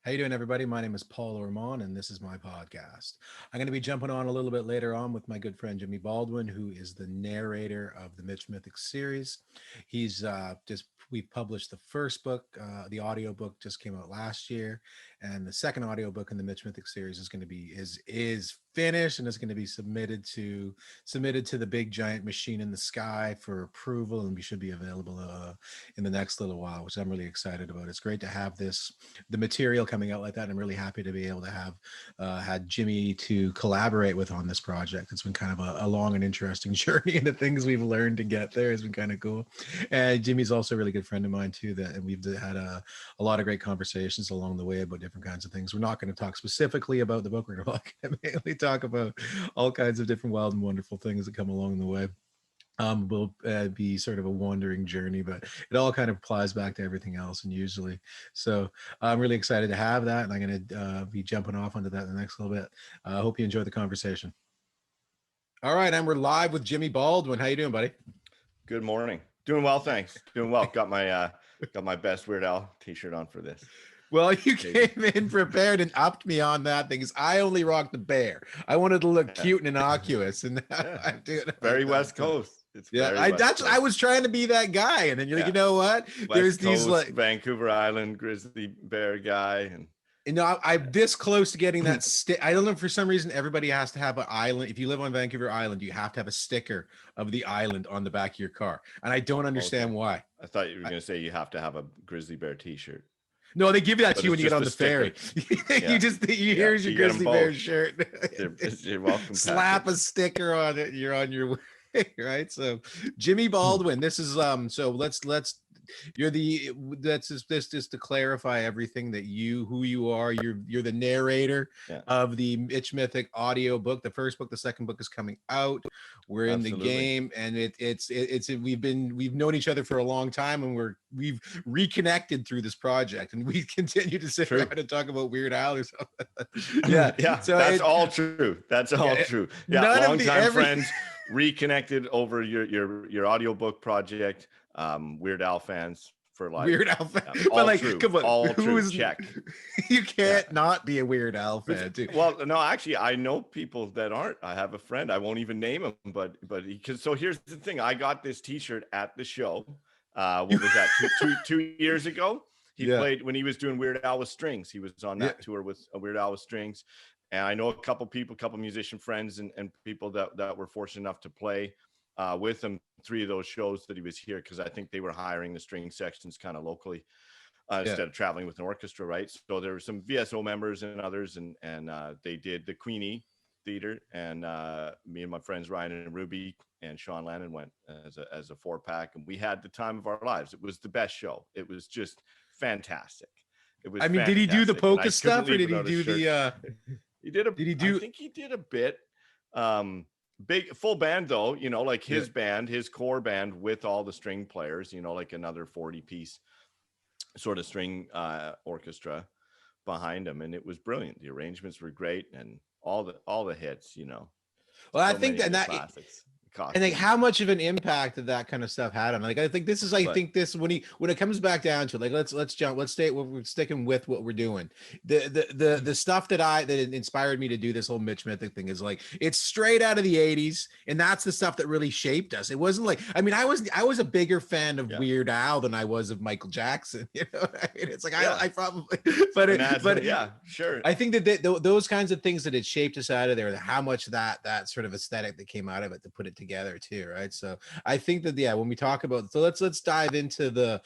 How you doing, everybody? My name is Paul Ormond, and this is my podcast. I'm going to be jumping on a little bit later on with my good friend Jimmy Baldwin, who is the narrator of the Mitch Mythic series. He's we've published the first book, the audio book just came out last year, and the second audio book in the Mitch Mythic series is going to be is finished and is going to be submitted to the big giant machine in the sky for approval, and we should be available in the next little while, which I'm really excited about. It's great to have the material coming out like that. I'm really happy to be able to have had Jimmy to collaborate with on this project. It's been kind of a long and interesting journey, and the things we've learned to get there has been kind of cool. And Jimmy's also a really good friend of mine too, and we've had a lot of great conversations along the way about different kinds of things. We're not going to talk specifically about the book. We're going to mainly talk about all kinds of different wild and wonderful things that come along the way. Will be sort of a wandering journey, but it all kind of applies back to everything else. And usually, so I'm really excited to have that, and I'm going to be jumping off onto that in the next little bit. I hope you enjoy the conversation. All right, and we're live with Jimmy Baldwin. How you doing, buddy? Good morning. Doing well, thanks. Doing well. Got my best Weird Al t-shirt on for this. Well, you came in prepared and upped me on that thing, because I only rocked the bear. I wanted to look cute and innocuous, and I'm doing it very West Coast. It's I was trying to be that guy, and then you're like, you know what? There's these like Vancouver Island grizzly bear guy, and I'm this close to getting that stick. I don't know, for some reason everybody has to have an island. If you live on Vancouver Island, you have to have a sticker of the island on the back of your car, and I don't understand why. I thought you were going to say you have to have a grizzly bear t-shirt. No, they give you that to you when you get on the ferry. Here's your grizzly bear shirt. You're welcome. Slap a sticker on it. You're on your way, right? So, Jimmy Baldwin. This is So let's. That's just to clarify everything that who you are. You're the narrator of the Mitch Mythic audio book. The first book, the second book is coming out. We're in the game, and we've known each other for a long time, and we've reconnected through this project, and we continue to sit around and talk about Weird Al or something. Yeah. So that's all true. That's all true. Yeah, long-time friends reconnected over your audiobook project. Weird Al fans for life. Weird Al fan, but like, true. Come on, all true. Check. You can't not be a Weird Al fan, too. Well, no, actually, I know people that aren't. I have a friend. I won't even name him, but so here's the thing. I got this T-shirt at the show. What was that? two years ago. He played when he was doing Weird Al with Strings. He was on that tour with Weird Al with Strings, and I know a couple musician friends and people that were fortunate enough to play with him 3 of those shows that he was here, because I think they were hiring the string sections kind of locally instead of traveling with an orchestra, right? So there were some VSO members and others, and they did the Queenie Theater, and me and my friends Ryan and Ruby and Sean Lannon went as a 4-pack, and we had the time of our lives. It was the best show. It was just fantastic. It was. I mean, did he do the polka stuff, or did he do the? He did a. Did he do? I think he did a bit. Big full band though, like his band, his core band with all the string players, like another 40-piece sort of string orchestra behind him, and it was brilliant. The arrangements were great, and all the hits, Well, I think that classics. And like, how much of an impact did that kind of stuff had on? Like, I think this is, when it comes back down to it, like, we're sticking with what we're doing. The stuff that inspired me to do this whole Mitch Mythic thing is like, it's straight out of the 80s, and that's the stuff that really shaped us. It wasn't like, I mean, I was a bigger fan of Weird Al than I was of Michael Jackson. You know what I mean? It's like, I probably, but yeah, sure. I think that those kinds of things that it shaped us out of there, how much that sort of aesthetic that came out of it to put it together too, right? So I think that when we talk about, so let's dive into the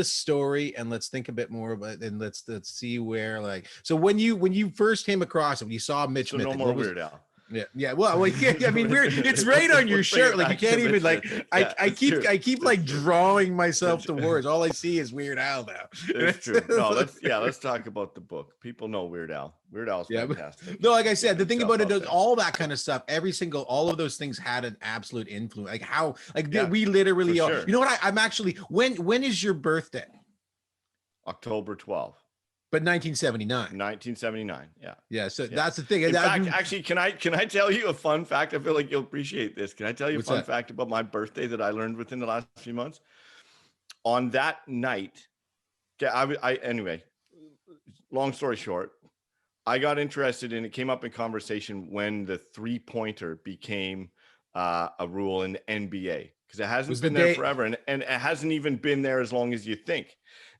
story, and let's think a bit more about, and let's see where, like, so when you first came across it, when you saw Mitch Mythic, no more Weird Al. Yeah. Well, I mean, it's right on your shirt. Like, you can't even, like, I keep like drawing myself to words. All I see is Weird Al now. It's true. No, let's talk about the book. People know Weird Al. Weird Al's fantastic. No, like I said, the thing about it is all that kind of stuff. All of those things had an absolute influence. Like how, like we literally are. Sure. You know what? I'm actually. When is your birthday? October 12th. But 1979. 1979, yeah. Yeah, so that's the thing. In fact, actually, can I tell you a fun fact? I feel like you'll appreciate this. Can I tell you a fun fact about my birthday that I learned within the last few months? On that night, anyway, long story short, I got interested in it, came up in conversation when the 3-pointer became a rule in the NBA, because it hasn't Was the been there day forever, and it hasn't even been there as long as you think.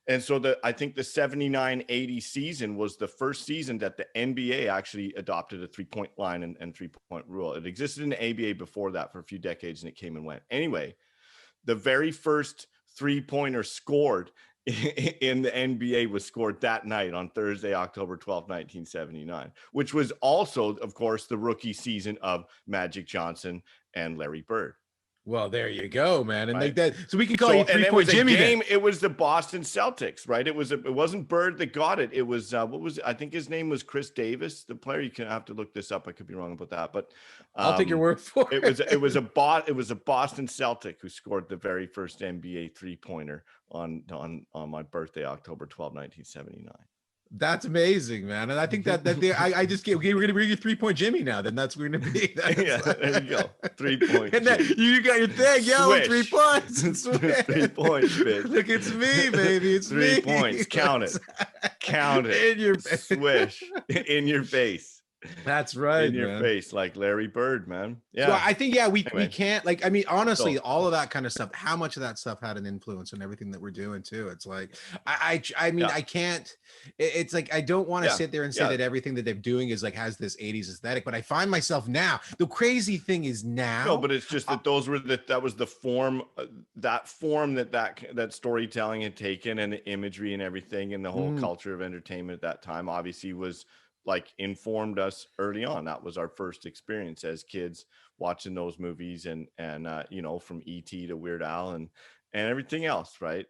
And so I think the 79-80 season was the first season that the NBA actually adopted a 3-point line and 3-point rule. It existed in the ABA before that for a few decades, and it came and went. Anyway, the very first 3-pointer scored in the NBA was scored that night on Thursday, October 12th, 1979, which was also, of course, the rookie season of Magic Johnson and Larry Bird. Well, there you go, man. And Right. like that, so we can call you and it 3-point was a Jimmy game. then. It was the Boston Celtics, right? It wasn't Bird that got it. It was what was it? I think his name was Chris Davis, the player. You can have to look this up. I could be wrong about that, but I'll take your word for it. It was a Boston Celtic who scored the very first NBA 3-pointer on my birthday, October 12th, 1979. That's amazing, man. And I think that I just get, okay, we're gonna bring you 3-point Jimmy now. Then that's we're gonna be. Yeah, there you go. 3-point. And then you got your thing, yo, 3 points. 3 points, bitch. Look, it's me, baby. It's 3 me. points. Count it. Count it. In your swish in your face. That's right, in your man. face, like Larry Bird, man. Yeah. So I think, yeah, we Anyway. can't, like, I mean, honestly, all of that kind of stuff, how much of that stuff had an influence on everything that we're doing too. It's like, I mean, I can't, it's like, I don't want to sit there and say that everything that they're doing is like, has this 80s aesthetic, but I find myself now, the crazy thing is now. No, but it's just that that was the form, that storytelling had taken, and the imagery and everything, and the whole culture of entertainment at that time obviously was like informed us early on. That was our first experience as kids watching those movies, and you know, from E.T. to Weird Al and everything else, right?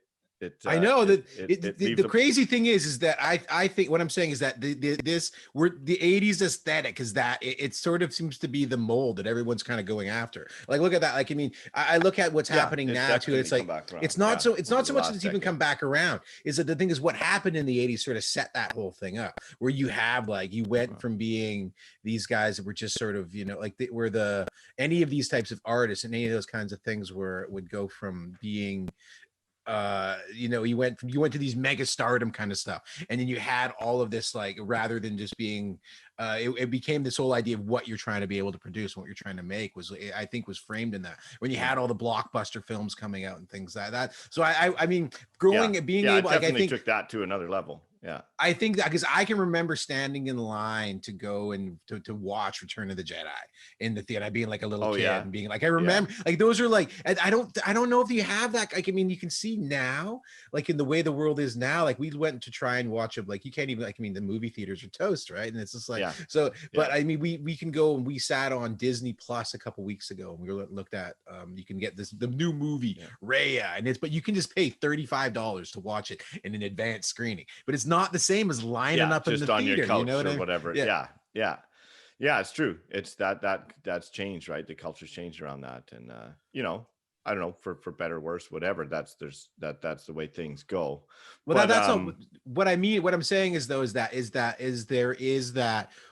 I know that the crazy thing is that I think what I'm saying is that the 80s aesthetic is that it sort of seems to be the mold that everyone's kind of going after. Like, look at that. Like, I mean, I look at what's happening now too. It's like, it's not so much that it's even come back around. Is that the thing is what happened in the 80s sort of set that whole thing up, where you have, like, you went from being these guys that were just sort of, you know, like any of these types of artists and any of those kinds of things would go from being, you know, you went to these mega stardom kind of stuff, and then you had all of this, like, rather than just being it became this whole idea of what you're trying to be able to produce, what you're trying to make was, I think, was framed in that when you had all the blockbuster films coming out and things like that. So I mean, growing and being able, like, I think took that to another level. Yeah, I think that, because I can remember standing in line to go and to watch Return of the Jedi in the theater, being like a little kid and being like, I remember, like, those are like, I don't know if you have that. Like, I mean, you can see now, like, in the way the world is now, like, we went to try and watch it, like, you can't even, like, I mean, the movie theaters are toast, right? And it's just like, but I mean, we can go, and we sat on Disney Plus a couple weeks ago, and we looked at, you can get the new movie Raya, and but you can just pay $35 to watch it in an advanced screening, but it's not the same as lining up in the theater, your couch, you know what I mean? Whatever. Yeah, it's true. It's that's changed, right? The culture's changed around that, and you know, I don't know, for better or worse, whatever. That's the way things go. Well, but, that's not what I mean. What I'm saying is, though, is that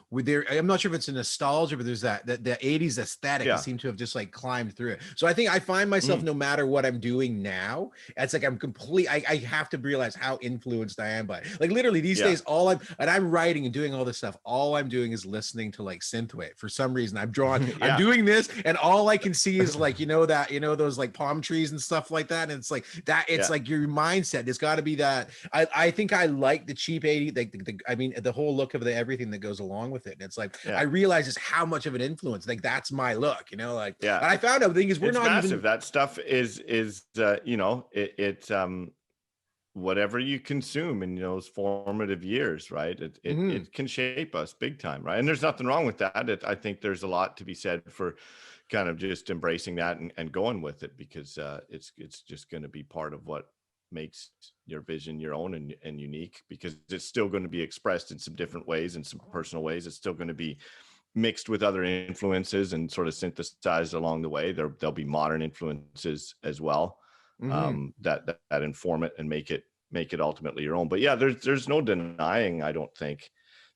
with there, I'm not sure if it's a nostalgia, but there's that the 80s aesthetic seems to have just, like, climbed through it. So I think I find myself, no matter what I'm doing now, it's like I have to realize how influenced I am by it. Like, literally these days, I'm writing and doing all this stuff, all I'm doing is listening to, like, synthwave. For some reason, I'm doing this, and all I can see is, like, those, like, palm trees and stuff like that, and it's like that. It's like your mindset. It's got to be that. I think I like the cheap 80s, like I mean, the whole look of everything that goes along with it. And it's like, I realize just how much of an influence, like, that's my look, you know, like, and I found out the thing is, we're not massive. Even that stuff is you know, it's whatever you consume in those formative years, right? It can shape us big time, right? And there's nothing wrong with that. I think there's a lot to be said for kind of just embracing that and going with it, because it's just going to be part of what makes your vision your own and unique, because it's still going to be expressed in some different ways, in some personal ways. It's still going to be mixed with other influences and sort of synthesized along the way. There'll be modern influences as well, that inform it and make it ultimately your own. But yeah, there's no denying, I don't think,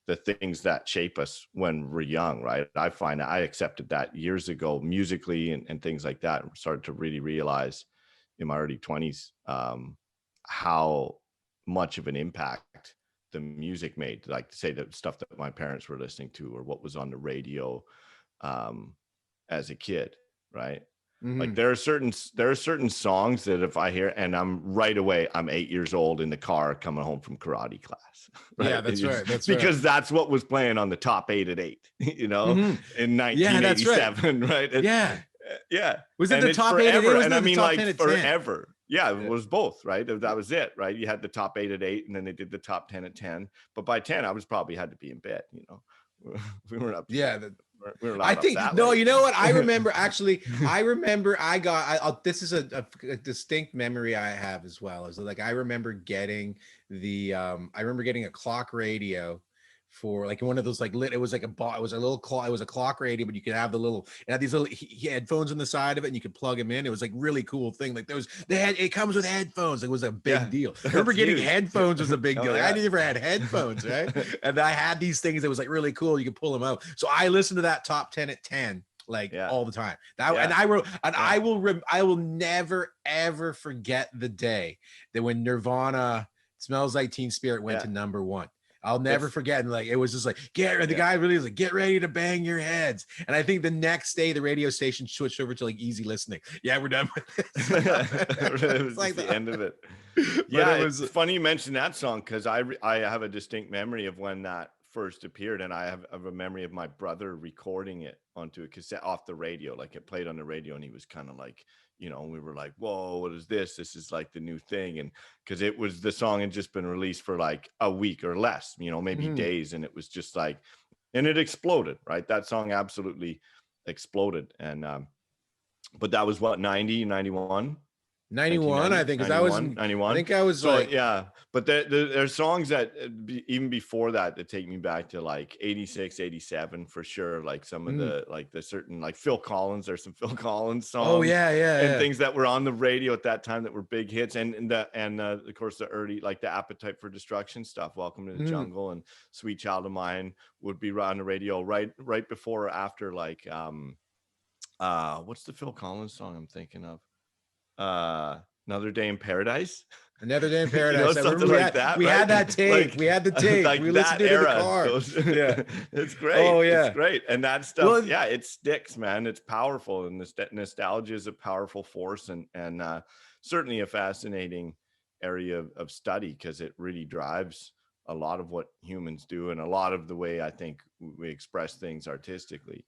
the things that shape us when we're young, right? I find I accepted that years ago, musically and things like that, and started to really realize in my early 20s how much of an impact the music made, like say the stuff that my parents were listening to or what was on the radio as a kid, right? Like Mm-hmm. there are certain songs that if I hear, and I'm 8 years old in the car coming home from karate class, Yeah, right? that's right. That's right. Because that's what was playing on the top 8 at 8, Mm-hmm. in Yeah, that's right. 1987, right? Yeah. Yeah, Was it and the it's top 8 at 8? forever, Was and I it the mean top like 10 at 10? forever. Yeah, it Yeah. was both, right? That was it, right? You had the top 8 at 8, and then they did the top 10 at 10. But by 10, I was probably had to be in bed. We weren't up to Yeah, that. We were I allowed up think that no. late. You know what? I remember actually. I remember I got. This is a distinct memory I have as well. Is like I remember getting the. I remember getting a clock radio for like one of those like lit. It was like it was a little clock. It was a clock radio, but you could have the little. It had these little headphones on the side of it, and you could plug them in. It was like really cool thing. Like they had. It comes with headphones. It was a big Yeah, deal. I remember getting huge. headphones was a big Oh, deal. Like, yeah. I never had headphones, right? And I had these things that was like really cool. You could pull them out. So I listened to that top 10 at 10 like Yeah. all the time. That Yeah. and I will and Yeah. I will never ever forget the day that when Nirvana Smells Like Teen Spirit went Yeah. to number 1. I'll never It's- forget. And like it was just like the guy really was like, get ready to bang your heads. And I think the next day the radio station switched over to like easy listening. Yeah, we're done with this. It was like the end of it. Yeah, it was it's funny you mentioned that song because I have a distinct memory of when that first appeared, and I have a memory of my brother recording it onto a cassette off the radio. Like it played on the radio, and he was kind of like, we were like, whoa, what is this? This is like the new thing. And because the song had just been released for like a week or less, maybe days. And it was just like, and it exploded, right? That song absolutely exploded. And, but that was what, 90, 91? 91, I think, because I was 91. I think I was so like, yeah, but there's songs that even before that take me back to like 86, 87 for sure. Like some of the certain like Phil Collins, there's some Phil Collins songs. Oh yeah, and things that were on the radio at that time that were big hits, and of course the early like the Appetite for Destruction stuff, Welcome to the Jungle and Sweet Child of Mine would be on the radio right before or after like what's the Phil Collins song I'm thinking of? Another Day in Paradise. Another Day in Paradise. Something like that. We had that tape. Like, we had the tape. Like we listened to it in the car. Yeah, it's great. Oh yeah, it's great. And that stuff, it sticks, man. It's powerful, and nostalgia is a powerful force, and certainly a fascinating area of study because it really drives a lot of what humans do and a lot of the way I think we express things artistically.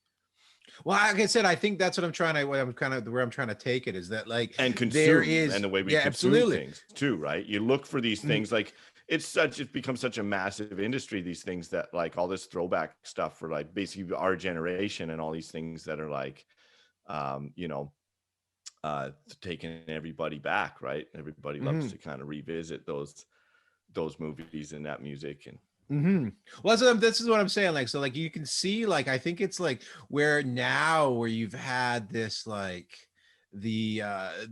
Well, like I said, I think that's what I'm trying to. Where I'm trying to take it is that like and consume, there is, and the way we consume things too, right? You look for these things like it's become such a massive industry. These things that like all this throwback stuff for like basically our generation and all these things that are like, taking everybody back, right? Everybody loves to kind of revisit those movies and that music and. Well, this is what I'm saying. Like, so like you can see, like, I think it's like where you've had this like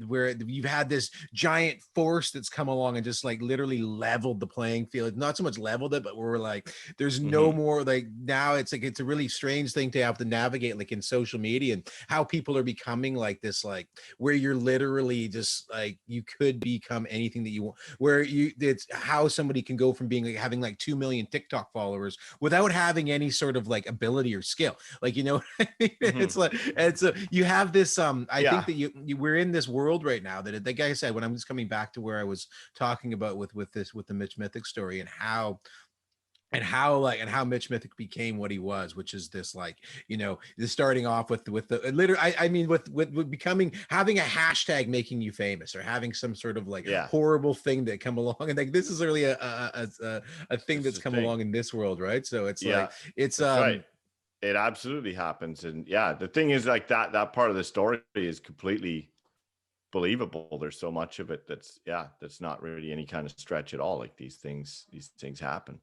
where you've had this giant force that's come along and just like literally leveled the playing field. Not so much leveled it, but we're like there's no more like now it's like it's a really strange thing to have to navigate like in social media and how people are becoming like this, like where you're literally just like you could become anything that you want, where it's how somebody can go from being like having like 2 million TikTok followers without having any sort of like ability or skill, like, you know what I mean? It's like you have this I think that we're in this world right now that, like I said, when I'm just coming back to where I was talking about with the Mitch Mythic story and how Mitch Mythic became what he was, which is this like, this starting off with the with becoming, having a hashtag making you famous or having some sort of like horrible thing that come along, and like this is really a thing that's come along in this world, right? So it's like it's right. It absolutely happens. And the thing is like that part of the story is completely believable. There's so much of it that's not really any kind of stretch at all. Like these things happen.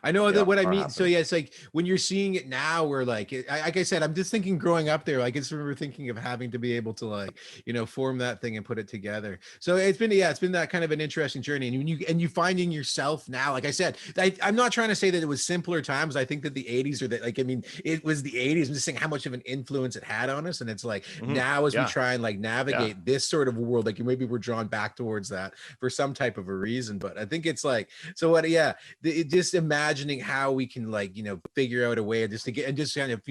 I know that what I are mean. So happening. yeah, it's like when you're seeing it now, where like, like I said, I'm just thinking growing up there, like I just remember thinking of having to be able to like, form that thing and put it together. So it's been that kind of an interesting journey. And you finding yourself now, like I said, I'm not trying to say that it was simpler times. I think that the 80s, or that, like, I mean, it was the 80s. I'm just saying how much of an influence it had on us. And it's like now as we Yeah. try and like navigate this sort of world, like maybe we're drawn back towards that for some type of a reason. But I think it's like, so what, yeah, just imagining how we can like figure out a way just to get, and just kind of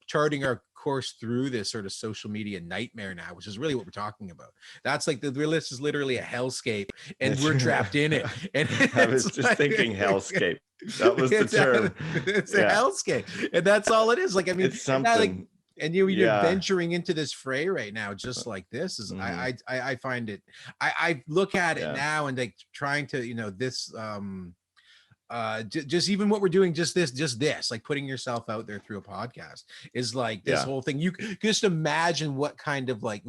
charting our course through this sort of social media nightmare now, which is really what we're talking about. That's like the list is literally a hellscape and we're trapped in it. And I was it's just like, thinking hellscape. That was the term. it's a Yeah, hellscape, and that's all it is. Like, I mean, it's and now, like, something. and you're Yeah. venturing into this fray right now, just like this is. Mhm. I find it. I look at it Yeah. now and like trying to this just even what we're doing, just this like putting yourself out there through a podcast is like this Yeah. whole thing. You just imagine what kind of like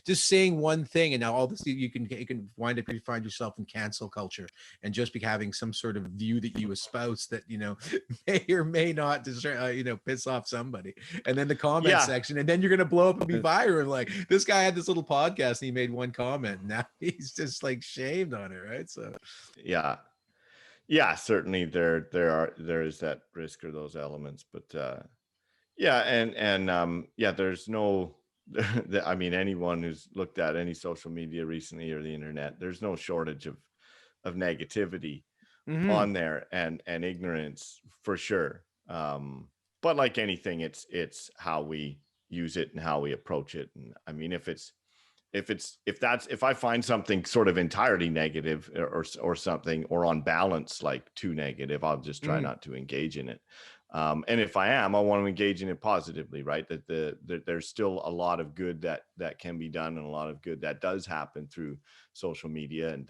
just saying one thing, and now all this you can wind up, you find yourself in cancel culture and just be having some sort of view that you espouse that may or may not piss off somebody, and then the comment Yeah. section, and then you're gonna blow up and be viral. Like, this guy had this little podcast and he made one comment, and now he's just like shamed on it, right? So Yeah. Yeah, certainly there is that risk or those elements, but yeah, and yeah, there's no I mean, anyone who's looked at any social media recently or the internet, there's no shortage of negativity on there, and ignorance for sure. But like anything, it's how we use it and how we approach it. And I mean, if I find something sort of entirely negative or something, or on balance like too negative, I'll just try not to engage in it. And if I am, I want to engage in it positively, right? That there's still a lot of good that can be done, and a lot of good that does happen through social media and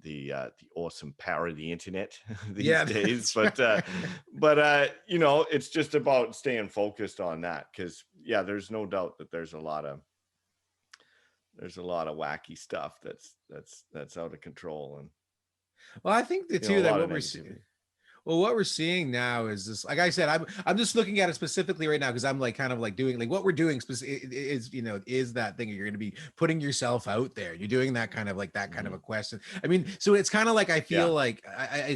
the awesome power of the internet these days. But it's just about staying focused on that, because yeah, there's no doubt that there's a lot of wacky stuff that's out of control. And well, I think the a two that lot of what we're negativity. well, what we're seeing now is this, like I said, I'm just looking at it specifically right now because I'm like kind of like doing like what we're doing is is that thing. You're going to be putting yourself out there. You're doing that kind of like that kind of a question. I mean, so it's kind of like I feel like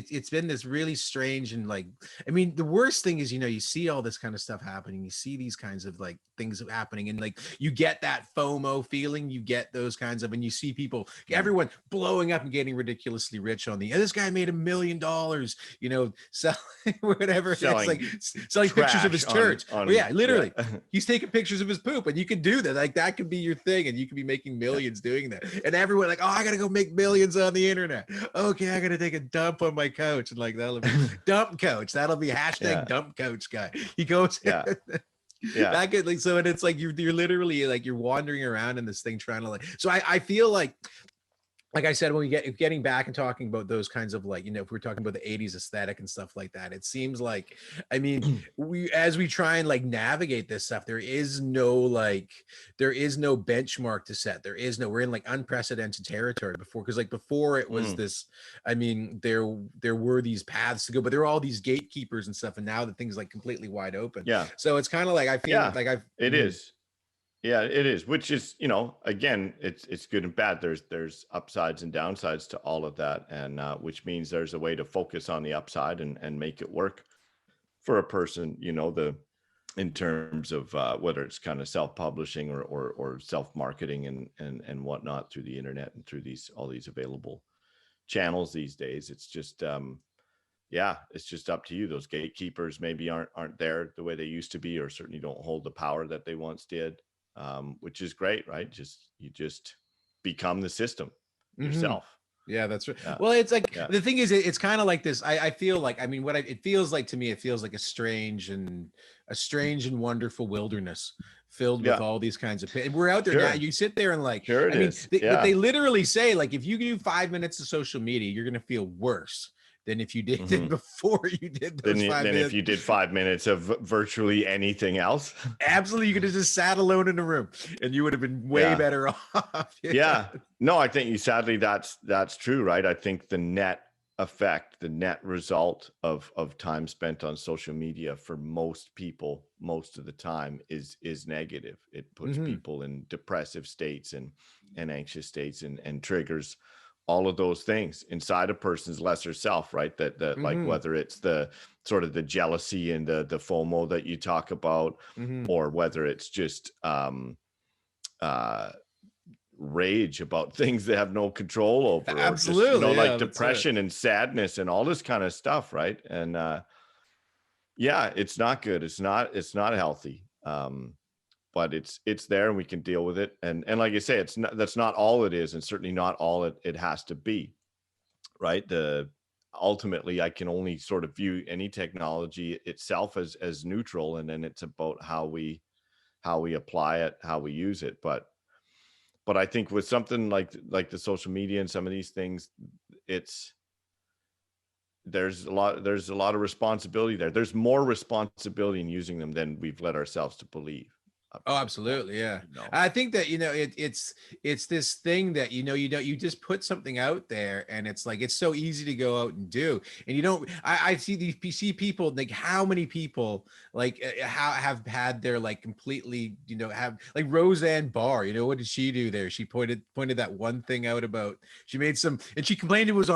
it's been this really strange, and like, I mean, the worst thing is you see all this kind of stuff happening. You see these kinds of like things happening, and like you get that FOMO feeling. You get those kinds of, and you see people, everyone blowing up and getting ridiculously rich on this guy made $1 million. Selling whatever it is, like selling pictures of his church. Literally, he's taking pictures of his poop, and you can do that. Like, that could be your thing, and you could be making millions doing that. And everyone like, oh, I gotta go make millions on the internet. Okay, I gotta take a dump on my couch, and like that'll be dump coach. That'll be hashtag dump coach guy. He goes. That could like, so, and it's like you're literally like you're wandering around in this thing trying to like. So I feel like I said, when we getting back and talking about those kinds of like, if we're talking about the 80s aesthetic and stuff like that, it seems like, I mean, as we try and like navigate this stuff, there is no benchmark to set. We're in like unprecedented territory before. Cause like before it was this, I mean, there were these paths to go, but there are all these gatekeepers and stuff. And now the thing's like completely wide open. Yeah. So it's kind of like, I feel like it is. Yeah, it is, which is, again, it's good and bad. There's upsides and downsides to all of that. And which means there's a way to focus on the upside and make it work for a person, in terms of whether it's kind of self-publishing or self-marketing and whatnot through the internet and through all these available channels these days. It's just, it's just up to you. Those gatekeepers maybe aren't there the way they used to be, or certainly don't hold the power that they once did. Which is great, right? You just become the system yourself. Yeah, that's right. Well, it's like the thing is, it's kind of like this. I feel like, I mean, it feels like to me, it feels like a strange and wonderful wilderness filled with all these kinds of. And we're out there now. You sit there and like, but they literally say like, if you do 5 minutes of social media, you're gonna feel worse than if you did before you did those 5 minutes. If you did 5 minutes of virtually anything else. Absolutely. You could have just sat alone in a room and you would have been way better off. No, I think sadly that's true, right? I think the net effect, the net result of time spent on social media for most people most of the time is negative. It puts Mm-hmm. people in depressive states and anxious states and triggers all of those things inside a person's lesser self, right? That like Mm-hmm. whether it's the sort of the jealousy and the FOMO that you talk about, Mm-hmm. or whether it's just uh rage about things they have no control over, or just, you know, Absolutely. Yeah, like that's it. depression and sadness and all this kind of stuff, right? And yeah, it's not good. It's not healthy. But it's there and we can deal with it. And like I say, it's not, that's not all it is, and certainly not all it has to be, right? The ultimately I can only sort of view any technology itself as neutral, and then it's about how we apply it, how we use it. But I think with something like the social media and some of these things, it's there's a lot of responsibility there. There's more responsibility in using them than we've led ourselves to believe up Oh, to this point, absolutely, yeah. you know. I think that it's this thing that you just put something out there, and it's like it's so easy to go out and do, and you don't. I see these PC people, like how many people like how have had their like completely have like Roseanne Barr. What did she do there? She pointed that one thing out about she made some, and she complained it was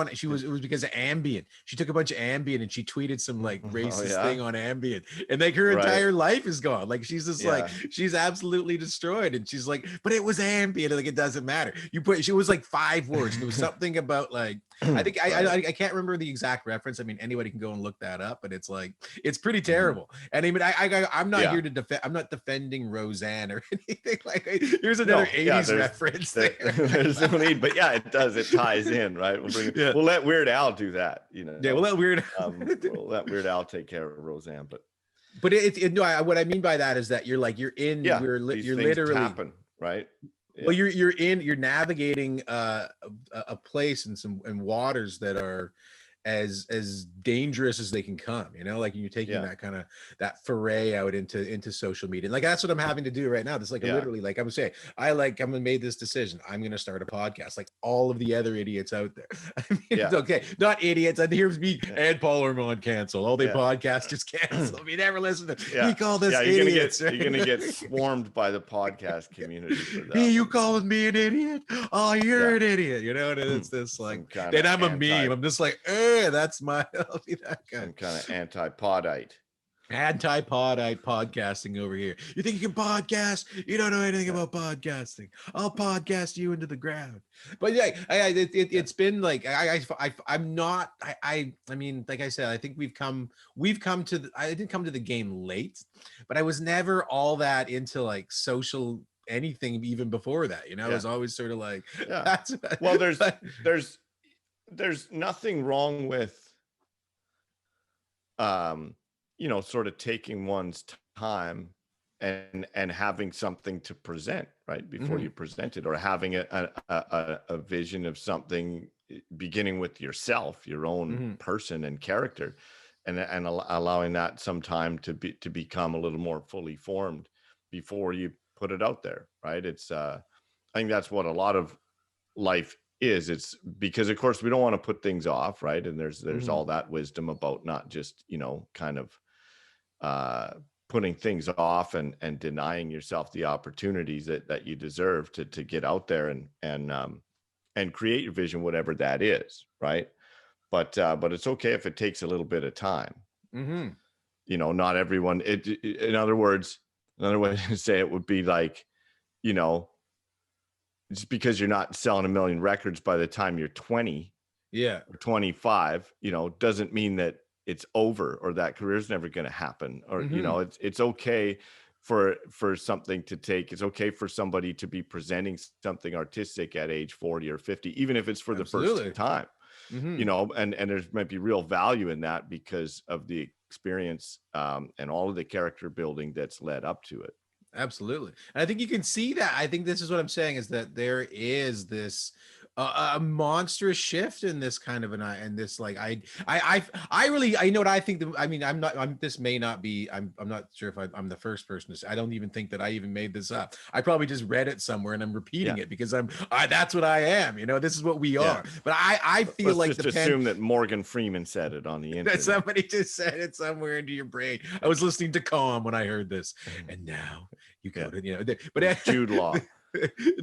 because of Ambien. She took a bunch of Ambien and she tweeted some like Oh racist yeah, thing on Ambien, and like her right, entire life is gone. Like she's just like yeah. she's absolutely destroyed, and she's like, but it was ambient, like it doesn't matter. She was like 5 words, and it was something about like I think Right. I can't remember the exact reference. I mean, anybody can go and look that up, but it's like it's pretty Mhm. terrible. And I mean, I'm not Yeah. here to defend. I'm not defending Roseanne or anything. Like, here's another No, yeah, '80s reference there, there. there's no need, but yeah, it does. It ties in, right? Yeah, We'll let Weird Al do that, you yeah. Well, know. that weird. We'll let Weird Al take care of Roseanne, but But no. What I mean by that is that you're like yeah, these you're things literally happen, right? well Yeah, you're navigating a place and some and waters that are as dangerous as they can come, like you're taking yeah, that kind of that foray out into social media, and like that's what I'm having to do right now. This like yeah, literally, like I'm saying, I'm gonna made this decision. I'm gonna start a podcast like all of the other idiots out there. I mean, it's yeah, okay, not idiots, and here's me yeah, and Paul Ormond cancel all the yeah. podcasts, just cancel. We never listen to, he Yeah, called us yeah, idiots, you're gonna right? get swarmed by the podcast community for Hey, that you one, man. calling me an idiot? Oh, you're Yeah, an idiot. And it's this like, some kind then of I'm a meme. I'm just like, that's my, I'll be that guy. some kind of anti-podite. Anti-podite podcasting over here. You think you can podcast? You don't know anything Yeah, about podcasting. I'll podcast you into the ground. But yeah, yeah, it's been like I'm not I mean, like I said, I think we've come to I didn't come to the game late, but I was never all that into like social anything even before that. I yeah, was always sort of like yeah. that's Well, there's but, there's there's nothing wrong with um, sort of taking one's time and having something to present right before you mhm, present it, or having a vision of something, beginning with yourself, your own mhm, person and character, and allowing that some time to become a little more fully formed before you put it out there, right? It's I think that's what a lot of life is. It's because of course we don't want to put things off, right? And there's mhm. all that wisdom about not just, kind of uh putting things off and denying yourself the opportunities that you deserve to get out there and create your vision, whatever that is, right? But it's okay if it takes a little bit of time. Mhm. Not everyone, in other words, another way to say it would be like, you know just because you're not selling a million records by the time you're 20 Yeah. or 25, doesn't mean that it's over, or that career's never going to happen, or Mhm. it's okay for something to take. It's okay for somebody to be presenting something artistic at age 40 or 50, even if it's for the first Absolutely. time. Mhm. And there might be real value in that because of the experience, and all of the character building that's led up to it. Absolutely. And I think you can see that. I think this is what I'm saying is that there is this a monstrous shift in this kind of this like I really, I know what I think. I mean, this may not be. I'm not sure if I'm the first person to say. I don't even think that I even made this up. I probably just read it somewhere and I'm repeating it because that's what I am. You know, this is what we are. But I feel Let's like just assume that Morgan Freeman said it on the internet. That somebody just said it somewhere into your brain. I was listening to Calm when I heard this, and now you go to, you know, but Jude Law.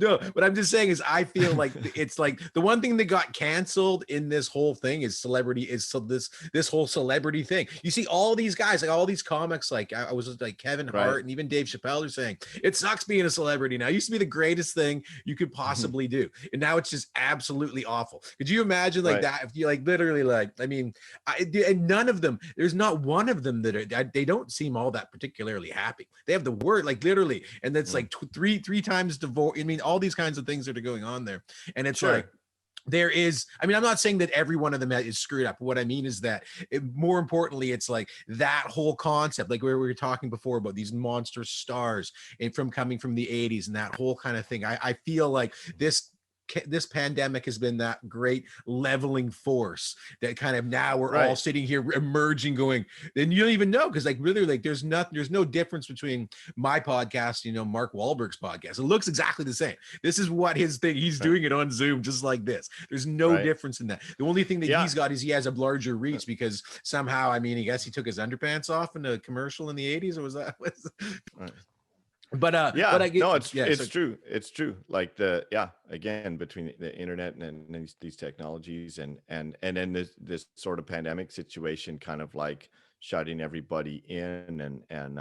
No, what I'm just saying is I feel like it's like the one thing that got canceled in this whole thing is celebrity, is so this whole celebrity thing. You see all these guys, like all these comics, like I was just like Kevin Hart and even Dave Chappelle are saying it sucks being a celebrity now. It used to be the greatest thing you could possibly do, and now it's just absolutely awful. Could you imagine like that if you like literally like, I mean, and none of them, there's not one of them that are, they don't seem all that particularly happy. They have the word like literally, and that's like three times divorce. I mean, all these kinds of things that are going on there, and it's like there is, I mean, I'm not saying that every one of them is screwed up. What I mean is that more importantly, it's like that whole concept, like where we were talking before about these monster stars and from coming from the 80s and that whole kind of thing. I feel like this pandemic has been that great leveling force that kind of now we're all sitting here emerging going, and you don't even know, because like really like there's no difference between my podcast, you know, Mark Wahlberg's podcast. It looks exactly the same. This is what his thing, he's doing it on Zoom just like this. There's no difference in that. The only thing that he's got is he has a larger reach because somehow, I mean, I guess he took his underpants off in a commercial in the 80s, or was that but it's true. It's true. Like again, between the internet and these technologies and then this sort of pandemic situation kind of like shutting everybody in and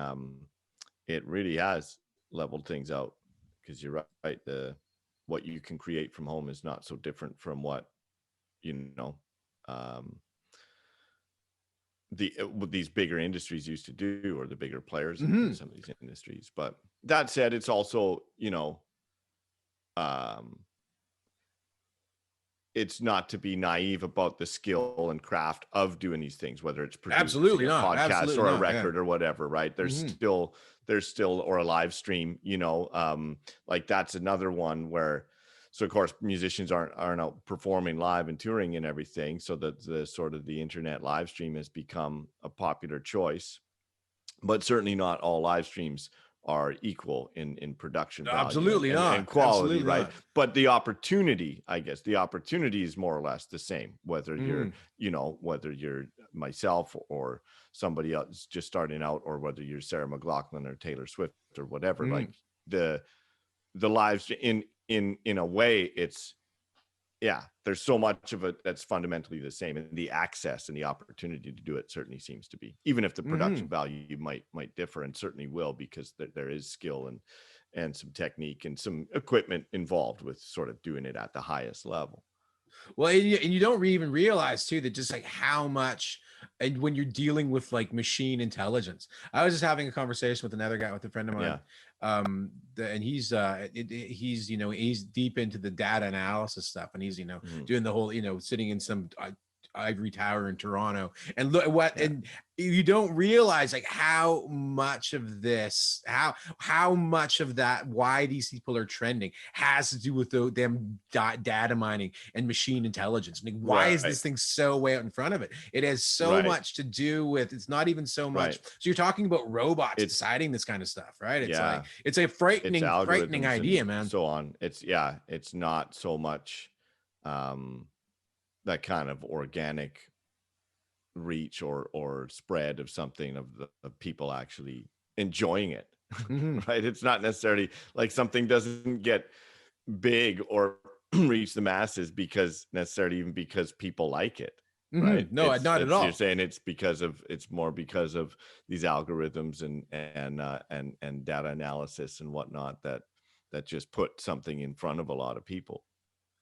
it really has leveled things out, because you're right. What you can create from home is not so different from what, you know, these bigger industries used to do, or the bigger players in some of these industries. But that said, it's also, you know, it's not to be naive about the skill and craft of doing these things, whether it's producing a podcast or a record or whatever, right? There's still, or a live stream, you know, like that's another one where, so of course musicians aren't out performing live and touring and everything. So that the sort of the internet live stream has become a popular choice, but certainly not all live streams are equal in production value absolutely and quality, absolutely right? not. But the opportunity, I guess the opportunity is more or less the same, whether you're, you know, whether you're myself or somebody else just starting out, or whether you're Sarah McLachlan or Taylor Swift or whatever. Like the lives in a way, it's there's so much of it that's fundamentally the same, and the access and the opportunity to do it certainly seems to be, even if the production value might differ, and certainly will, because there is skill and some technique and some equipment involved with sort of doing it at the highest level. Well, and you don't even realize too that just like how much, and when you're dealing with like machine intelligence. I was just having a conversation with another guy, with a friend of mine, and he's you know, he's deep into the data analysis stuff, and he's, you know, doing the whole, you know, sitting in some ivory tower in Toronto, and look what and you don't realize like how much of this, how much of that, why these people are trending has to do with them data mining and machine intelligence. I mean, why is this thing so way out in front of it? It has so much to do with, it's not even so much. So you're talking about robots deciding this kind of stuff, right? It's like, it's a frightening idea, man. So on. It's not so much that kind of organic reach or spread of something of people actually enjoying it, right? It's not necessarily like something doesn't get big or reach the masses because people like it, right? No, not at all. You're saying it's more because of these algorithms and data analysis and whatnot that just put something in front of a lot of people.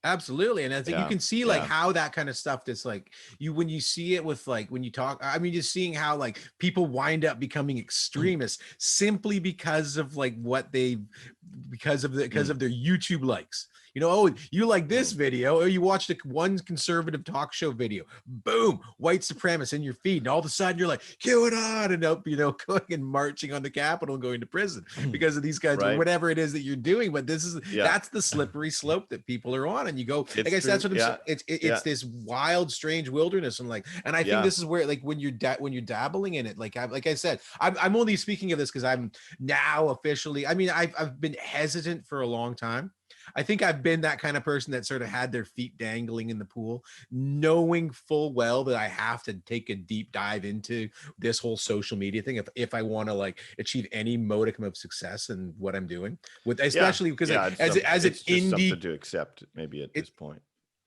Absolutely. And I think you can see like how that kind of stuff, that's like when you see it with like, when you talk, I mean, just seeing how like people wind up becoming extremists simply because of like what because of their YouTube likes. You know, oh, you like this video, or you watched one conservative talk show video, boom, white supremacist in your feed, and all of a sudden you're like, QAnon, and up, you know, going and marching on the Capitol and going to prison because of these guys or Right. whatever it is that you're doing. But this is that's the slippery slope that people are on, and you go, It's I guess that's true. what I'm saying. It's this wild, strange wilderness, and I think this is where when you're dabbling in it, like I said, I'm only speaking of this because I'm now officially. I mean, I've been hesitant for a long time. I think I've been that kind of person that sort of had their feet dangling in the pool, knowing full well that I have to take a deep dive into this whole social media thing if I want to like achieve any modicum of success in what I'm doing. With especially because like, as an indie, something to accept maybe at this point.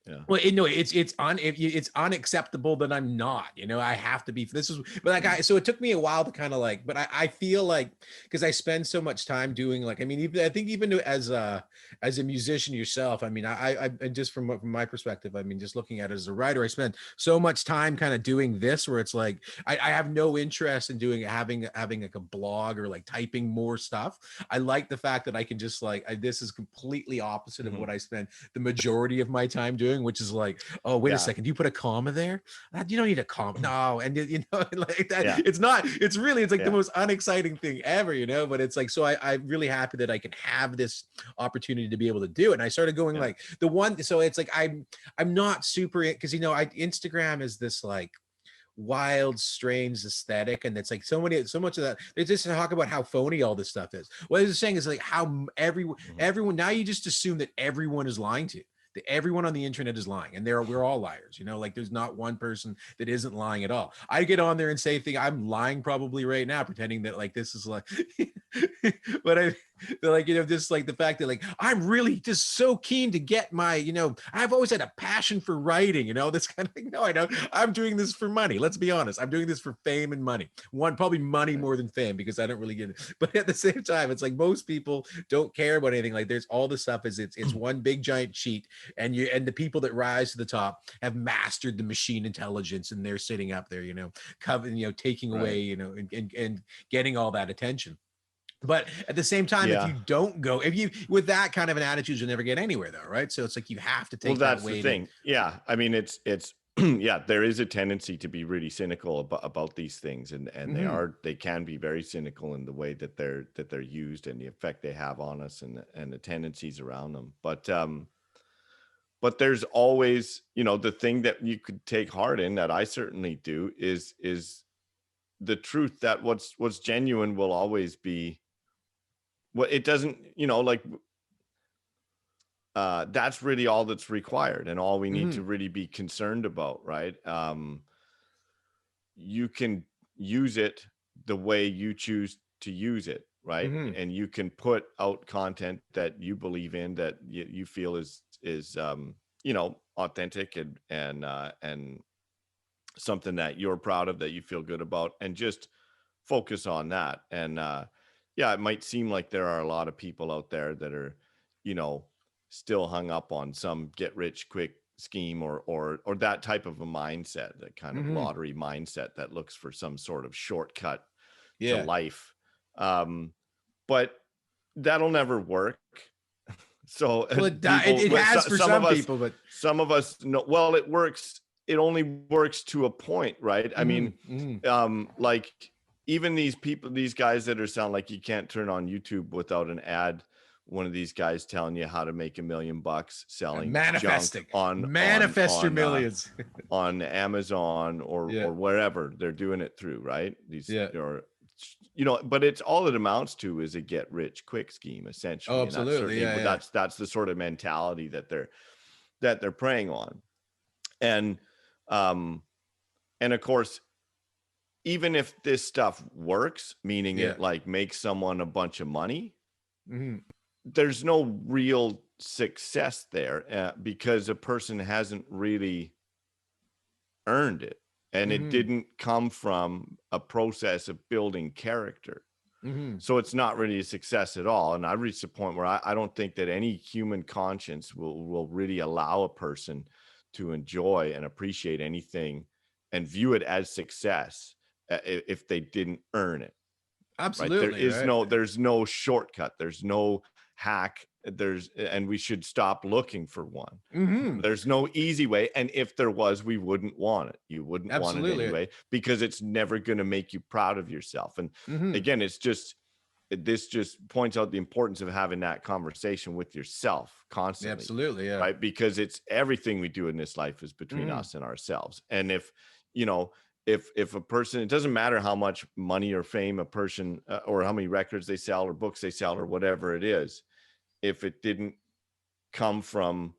Yeah. Well, it's unacceptable that I'm not, you know, I have to be, this is, but like, so it took me a while to kind of like, but I feel like, because I spend so much time doing like, I mean, even, I think even as a musician yourself, I mean, I just from my perspective, I mean, just looking at it as a writer, I spend so much time kind of doing this where it's like, I have no interest in having like a blog or like typing more stuff. I like the fact that I can just like, this is completely opposite of what I spend the majority of my time doing, which is like, oh, wait a second, do you put a comma there? You don't need a comma. No. And you know, like that, it's not, it's really, it's like the most unexciting thing ever, you know, but it's like, so I'm really happy that I can have this opportunity to be able to do it. And I started going like the one, so it's like, I'm not super, because, you know, Instagram is this like wild, strange aesthetic, and it's like so much of that. They just talk about how phony all this stuff is. What I was saying is like how everyone now, you just assume that everyone is lying to you, that everyone on the internet is lying, and we're all liars, you know, like there's not one person that isn't lying at all. I get on there and say things, I'm lying probably right now, pretending that like this is like but like, you know, just like the fact that like I'm really just so keen to get my, you know, I've always had a passion for writing, you know, this kind of thing. No, I don't. I'm doing this for money. Let's be honest. I'm doing this for fame and money. Probably money more than fame, because I don't really get it. But at the same time, it's like most people don't care about anything. Like there's all the stuff is it's one big giant cheat, and the people that rise to the top have mastered the machine intelligence, and they're sitting up there, you know, taking away, you know, and getting all that attention. But at the same time, if you don't go, if you with that kind of an attitude, you'll never get anywhere, though, right? So it's like you have to take. Well, that's the thing. Yeah, I mean, it's yeah, there is a tendency to be really cynical about these things, and they can be very cynical in the way that they're used and the effect they have on us and the tendencies around them. But there's always, you know, the thing that you could take heart in, that I certainly do, is the truth that what's genuine will always be. Well, it doesn't, you know, like that's really all that's required, and all we need to really be concerned about, right? You can use it the way you choose to use it, right? And you can put out content that you believe in, that you feel is you know, authentic and something that you're proud of, that you feel good about, and just focus on that. And yeah, it might seem like there are a lot of people out there that are, you know, still hung up on some get rich quick scheme or that type of a mindset, that kind of lottery mindset that looks for some sort of shortcut to life. But that'll never work. So well, it has for some people, but some of us know, well, it works. It only works to a point, right? I mean, like, even these people, these guys that are sound like you can't turn on YouTube without an ad, one of these guys telling you how to make $1 million selling manifesting junk manifest your millions on Amazon or wherever they're doing it through, right? These or, you know, but it's all it amounts to is a get rich quick scheme, essentially. Oh, absolutely. That's the sort of mentality that they're preying on. And of course, even if this stuff works, meaning it like makes someone a bunch of money, there's no real success there, because a person hasn't really earned it, and it didn't come from a process of building character. So it's not really a success at all. And I reached a point where I don't think that any human conscience will really allow a person to enjoy and appreciate anything and view it as success if they didn't earn it. Absolutely. Right? There's no shortcut. There's no hack. And we should stop looking for one. Mm-hmm. There's no easy way. And if there was, we wouldn't want it. You wouldn't want it Absolutely. anyway, because it's never going to make you proud of yourself. And Mm-hmm. again, this just points out the importance of having that conversation with yourself constantly. Absolutely, yeah. Right. Because it's everything we do in this life is between us and ourselves. And if, if a person, it doesn't matter how much money or fame a person or how many records they sell or books they sell or whatever it is, if it didn't come from,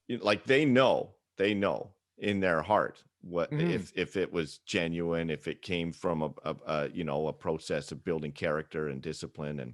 like, they know in their heart what if it was genuine, if it came from a process of building character and discipline and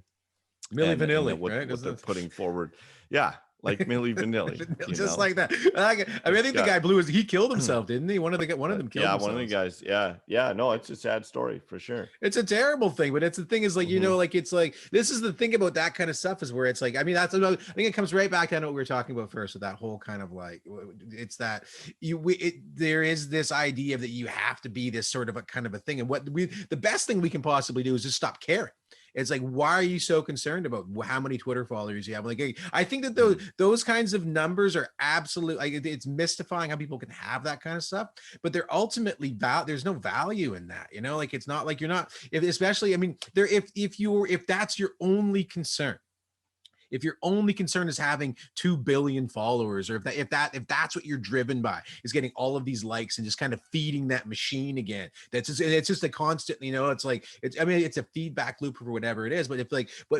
Milli Vanilli, what, right? what they're putting forward. Yeah. Like Milli Vanilli, just like that. I think the guy he killed himself, didn't he? One of them killed himself. Yeah, one of the guys. Yeah. No, it's a sad story for sure. It's a terrible thing, but it's the thing is like, like, it's like, this is the thing about that kind of stuff is where it's like, I mean, I think it comes right back down to what we were talking about first with that whole kind of like, it's that there is this idea that you have to be this sort of a kind of a thing. And the best thing we can possibly do is just stop caring. It's like, why are you so concerned about how many Twitter followers you have? Like, I think that those kinds of numbers are absolute. Like, it's mystifying how people can have that kind of stuff, but they're ultimately there's no value in that. Like, it's not like you're not, especially, I mean, if that's your only concern. If your only concern is having 2 billion followers, or if that's what you're driven by, is getting all of these likes and just kind of feeding that machine again, it's just a constant, it's like, it's a feedback loop for whatever it is. But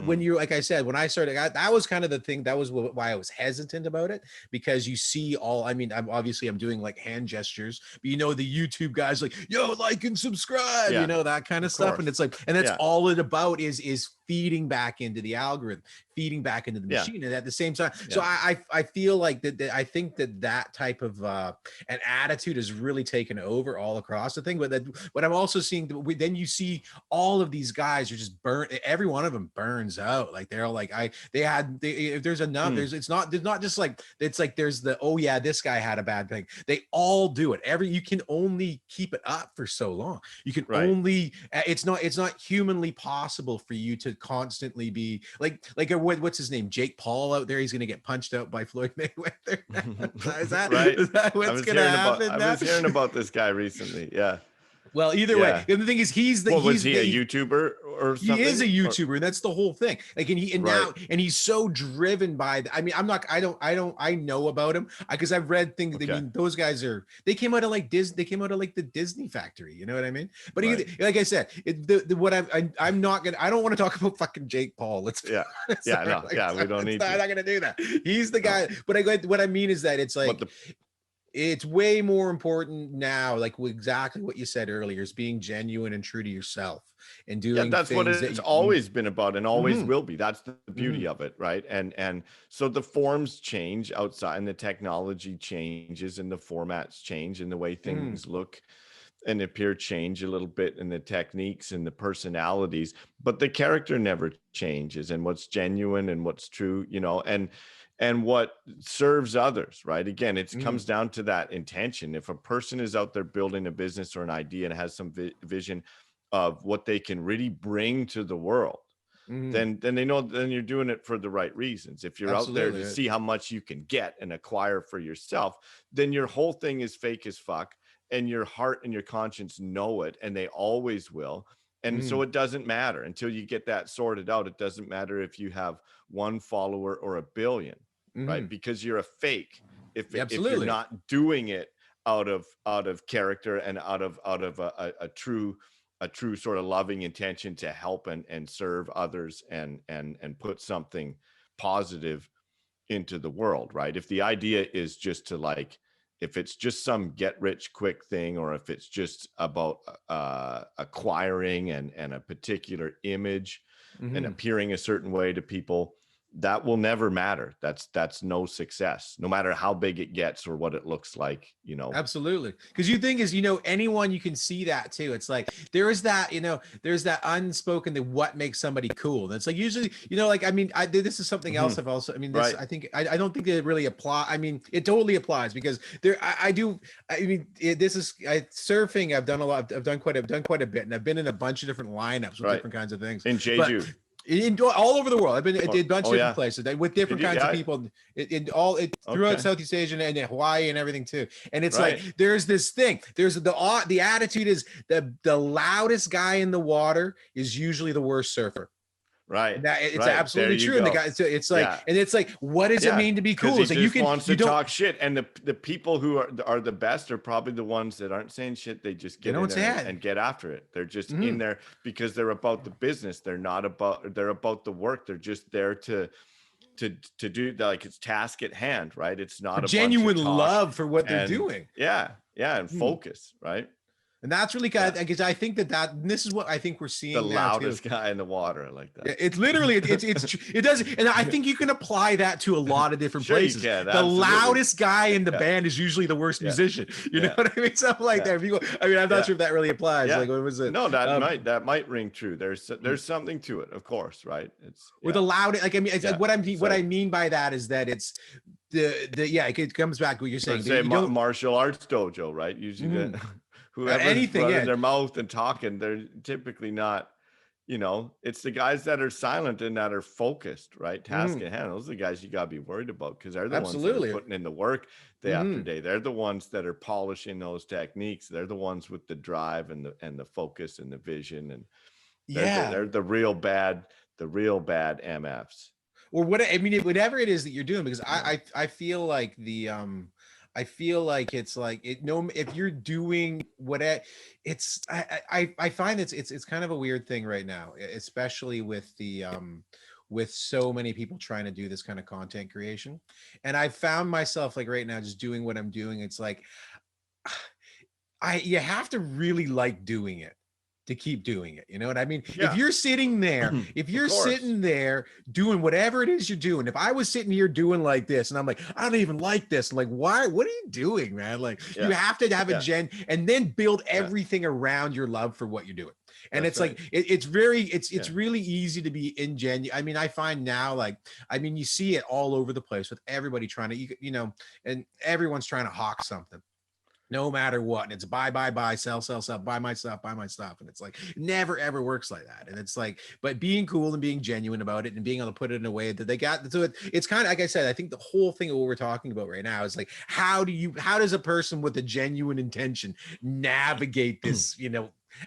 when you're, like I said, when I started, that was kind of the thing, that was why I was hesitant about it, because you see I'm doing like hand gestures, but the YouTube guys like, yo, like and subscribe, that kind of stuff. And it's like, and that's all it about is feeding back into the algorithm, feeding back into the machine. And at the same time, so I feel like that I think that type of an attitude has really taken over all across the thing. But I'm also seeing then you see all of these guys are just burnt. Every one of them burns out. Like, they're all like, if there's enough, there's not just like, it's like there's this guy had a bad thing. They all do it. You can only keep it up for so long. You can only, it's not humanly possible for you to constantly be like what's his name, Jake Paul out there, he's gonna get punched out by Floyd Mayweather. Is that right? Is that what's gonna happen? I was hearing about this guy recently. Yeah. Well, either way, and the thing is, was he a YouTuber or something? He is a YouTuber, and that's the whole thing. Like, now he's so driven by. I mean, I know about him because I've read things. Okay. I mean, those guys they came out of like Disney. They came out of like the Disney factory. You know what I mean? But like I said, I'm not gonna. I don't want to talk about fucking Jake Paul. Let's. We don't need. I'm not gonna do that. He's the guy. But what I mean is that it's like. It's way more important now, like exactly what you said earlier, is being genuine and true to yourself and doing. That's what it's always been about, and always will be. That's the beauty of it, right? And so the forms change outside, and the technology changes, and the formats change, and the way things look and appear change a little bit, and the techniques and the personalities, but the character never changes, and what's genuine and what's true, and what serves others, right? Again, it comes down to that intention. If a person is out there building a business or an idea and has some vision of what they can really bring to the world, then they know, then you're doing it for the right reasons. If you're out there to see how much you can get and acquire for yourself, then your whole thing is fake as fuck, and your heart and your conscience know it, and they always will. And so it doesn't matter until you get that sorted out. It doesn't matter if you have 1 follower or 1 billion, right? Because you're a fake. If you're not doing it out of character and out of a true sort of loving intention to help and serve others and put something positive into the world, right? If the idea is just to like, if it's just some get rich quick thing, or if it's just about acquiring and a particular image and appearing a certain way to people, that will never matter. That's no success, no matter how big it gets or what it looks like, Absolutely. Because you think is, anyone, you can see that too. It's like, there is that, there's that unspoken, that what makes somebody cool. That's like, usually, like, I mean, this is something else I've also, I mean, this, I think, I don't think it really apply. I mean, it totally applies, because surfing, I've done quite a bit, and I've been in a bunch of different lineups with different kinds of things. In Jeju. all over the world. I've been in a bunch of different yeah. places with different kinds of Yeah. people throughout Okay. Southeast Asia and Hawaii and everything too. And it's like, Right. there's this thing, there's the attitude is the loudest guy in the water is usually the worst surfer. Right. That it's Right. There absolutely you true. And the go. guy, so it's like, Yeah. and it's like, what does it Yeah, mean to be because cool? he It's like just wants you to don't, talk shit, and the people who are the best are probably the ones that aren't saying shit. They just they get don't in say there that. and get after it. They're just in Mhm. there because they're about the business. They're about the work. They're just there to do, like, it's task at hand, right? It's For not a bunch of genuine talk. love for what they're And doing. and Mhm. focus, right? And that's really Yeah, kind of, because I think and this is what I think we're the seeing now too. loudest guy in the water, I like Yeah, that. it's literally it does, and I think you can apply that to a lot of different Sure you places. can, The absolutely. loudest guy in the Yeah, band is usually the worst yeah, musician. You know yeah, what I mean? Something like yeah, that. If you, I mean, I'm not yeah. sure if that really applies. Yeah. Like, what was it? No, Um, that might ring true. There's something to it, of course, right? It's or the loudest, like, I mean, it's like yeah. what I So mean by that is that it's the yeah, it comes back to what you're saying. let's say You don't martial arts dojo, right? Usually mhm. whoever's Anything, running yeah. their mouth and talking, they're typically not, it's the guys that are silent and that are focused, right? Task Mhm. at hand. Those are the guys you gotta be worried about, because they're the ones that are Absolutely. putting in the work day after Hmm. day. They're the ones that are polishing those techniques. They're the ones with the drive and the focus and the vision, and Yeah. they're the real bad MFs. Or what I mean, whatever it is that you're doing, because You know, I feel like I feel like it's like it no if you're doing it's I find it's kind of a weird thing right now, especially with so many people trying to do this kind of content creation. And I found myself like right now just doing what I'm doing. It's like I you have to really like doing it to keep doing it. You know what I mean? yeah, If of you're course, sitting there doing whatever it is you're doing, if I was sitting here doing like this and I'm like, I don't even like this, I'm like, why? What are you doing, man? Like, you yeah, have to have a yeah, gen and then build yeah, everything around your love for what you're doing. And that's it's like right, it's yeah, really easy to be ingenuine. I mean, I find now, like, I mean, you see it all over the place with everybody trying to, and everyone's trying to hawk something no matter what. And it's buy, sell, buy my stuff. And it's like, it never ever works like that. And it's like, but being cool and being genuine about it and being able to put it in a way that they got. So it's kind of, like I said, I think the whole thing of what we're talking about right now is like, how does a person with a genuine intention navigate this,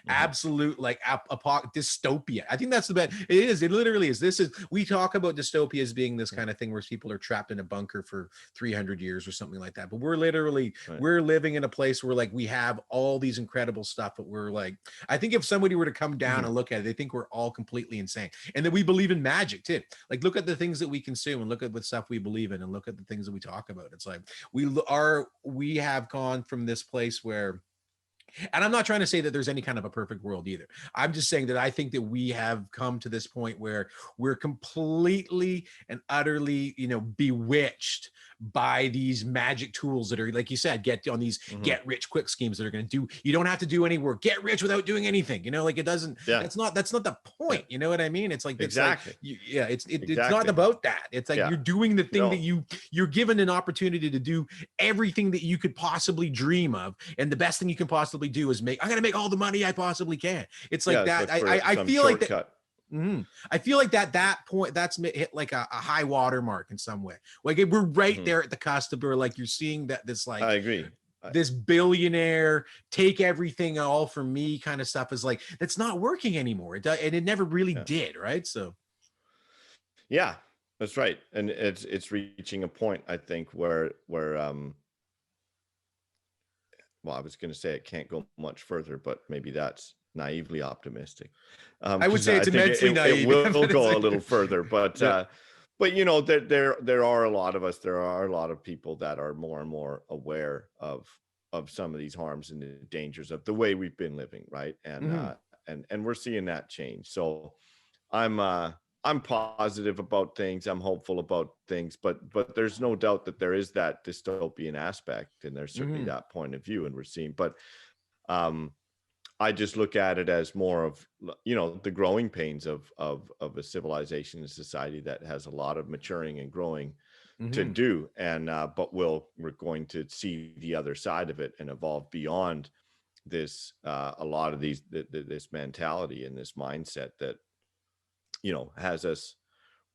mhm, absolute like dystopia? I think that's the best. It literally is. We talk about dystopia as being this yeah, kind of thing where people are trapped in a bunker for 300 years or something like that. But we're right, living in a place where like we have all these incredible stuff, but we're like, I think if somebody were to come down mhm, and look at it, they think we're all completely insane. And that we believe in magic too. Like, look at the things that we consume and look at the stuff we believe in and look at the things that we talk about. It's like we have gone from this place where, and I'm not trying to say that there's any kind of a perfect world either. I'm just saying that I think that we have come to this point where we're completely and utterly, bewitched by these magic tools that are, like you said, get on these mhm, get rich quick schemes that are going to do, you don't have to do any work, get rich without doing anything, like it doesn't, yeah, that's not the yeah, point. You know what I mean? It's like, exactly, yeah, it's not exactly, about that. It's like yeah, you're doing the thing that no, you're given an opportunity to do everything that you could possibly dream of, and the best thing you can possibly do is I'm gonna make all the money I possibly can. It's like yeah, that. look for I some feel like that. shortcut. I feel like that point that's hit like a high water mark in some way. Like we're right Mhm, there at the cusp of where like you're seeing that this like I agree. this billionaire take everything all from me kind of stuff is like that's not working anymore. It does, and it never really Yeah, did, right? So yeah, that's right, and it's reaching a point, I think, where well, I was going to say it can't go much further, but maybe that's naively optimistic, I would because say I it's think immensely it naive, will but it's go a like, little further. But yeah. there are a lot of us. There are a lot of people that are more and more aware of some of these harms and the dangers of the way we've been living, right? Mhm. And we're seeing that change. So I'm uh I'm positive about things. I'm hopeful about things, but there's no doubt that there is that dystopian aspect, and there's certainly Mhm. that point of view, and we're seeing. But um, I just look at it as more of the growing pains of a civilization and society that has a lot of maturing and growing to Mhm. do, and but we're going to see the other side of it and evolve beyond this a lot of this mentality and this mindset that has us